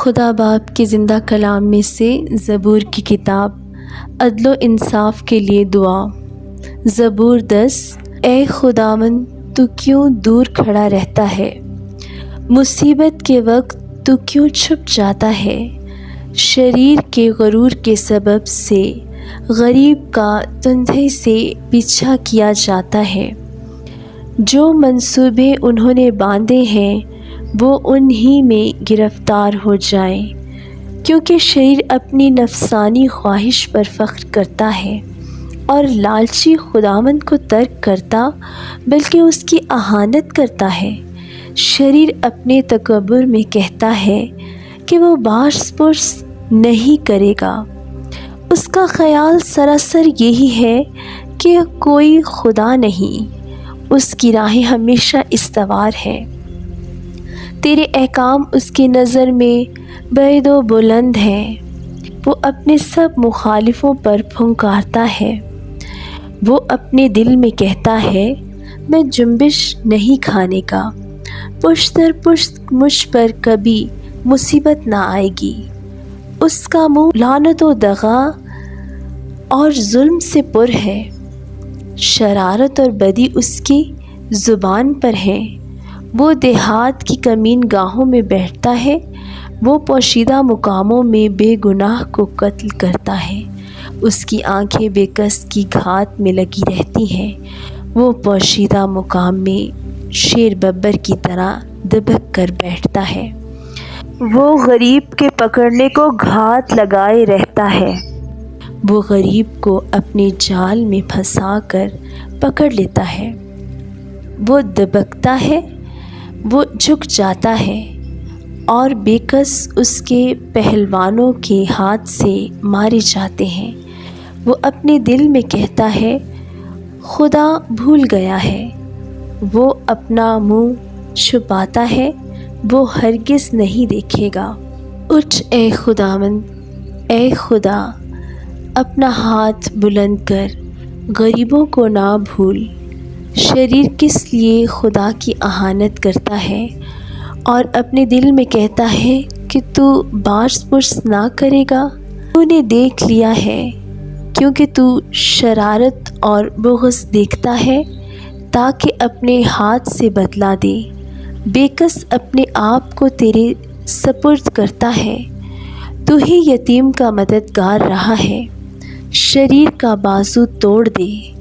خدا باپ کے زندہ کلام میں سے زبور کی کتاب عدل و انصاف کے لیے دعا۔ زبور 10۔ اے خداوند، تو کیوں دور کھڑا رہتا ہے؟ مصیبت کے وقت تو کیوں چھپ جاتا ہے؟ شریر کے غرور کے سبب سے غریب کا تندھے سے پیچھا کیا جاتا ہے۔ جو منصوبے انہوں نے باندھے ہیں وہ انہی میں گرفتار ہو جائیں، کیونکہ شریر اپنی نفسانی خواہش پر فخر کرتا ہے اور لالچی خداوند کو ترک کرتا بلکہ اس کی اہانت کرتا ہے۔ شریر اپنے تکبر میں کہتا ہے کہ وہ باس پرس نہیں کرے گا۔ اس کا خیال سراسر یہی ہے کہ کوئی خدا نہیں، اس کی راہیں ہمیشہ استوار ہے۔ تیرے احکام اس کی نظر میں بعید و بلند ہیں۔ وہ اپنے سب مخالفوں پر پھنکارتا ہے۔ وہ اپنے دل میں کہتا ہے، میں جنبش نہیں کھانے کا، پشت در پشت مجھ پر کبھی مصیبت نہ آئے گی۔ اس کا منہ لعنت و دغا اور ظلم سے پر ہے، شرارت اور بدی اس کی زبان پر ہے۔ وہ دیہات کی کمین گاہوں میں بیٹھتا ہے، وہ پوشیدہ مقاموں میں بے گناہ کو قتل کرتا ہے۔ اس کی آنکھیں بے کس کی گھات میں لگی رہتی ہیں، وہ پوشیدہ مقام میں شیر ببر کی طرح دبک کر بیٹھتا ہے۔ وہ غریب کے پکڑنے کو گھات لگائے رہتا ہے، وہ غریب کو اپنے جال میں پھنسا کر پکڑ لیتا ہے۔ وہ دبکتا ہے، وہ جھک جاتا ہے اور بے کس اس کے پہلوانوں کے ہاتھ سے مارے جاتے ہیں۔ وہ اپنے دل میں کہتا ہے، خدا بھول گیا ہے۔ وہ اپنا منہ چھپاتا ہے، وہ ہرگز نہیں دیکھے گا۔ اٹھ اے خداوند، اے خدا، اپنا ہاتھ بلند کر، غریبوں کو نہ بھول۔ شریر کس لیے خدا کی اہانت کرتا ہے اور اپنے دل میں کہتا ہے کہ تو باس پرس نہ کرے گا؟ تو نے دیکھ لیا ہے، کیونکہ تو شرارت اور بغض دیکھتا ہے تاکہ اپنے ہاتھ سے بدلہ دے۔ بے کس اپنے آپ کو تیرے سپرد کرتا ہے، تو ہی یتیم کا مددگار رہا ہے۔ شریر کا بازو توڑ دے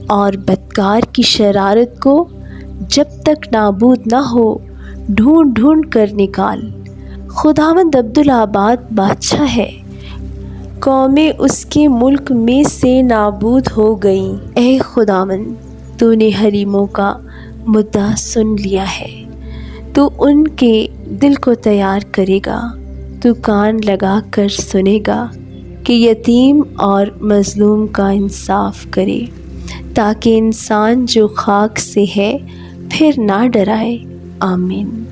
اور بدکار کی شرارت کو جب تک نابود نہ ہو ڈھونڈ ڈھونڈ کر نکال۔ خداوند عبدالآباد بادشاہ ہے، قومیں اس کے ملک میں سے نابود ہو گئیں۔ اے خداوند، تو نے حریموں کا مدعا سن لیا ہے، تو ان کے دل کو تیار کرے گا۔ تو کان لگا کر سنے گا کہ یتیم اور مظلوم کا انصاف کرے، تاکہ انسان جو خاک سے ہے پھر نہ ڈرائے۔ آمین۔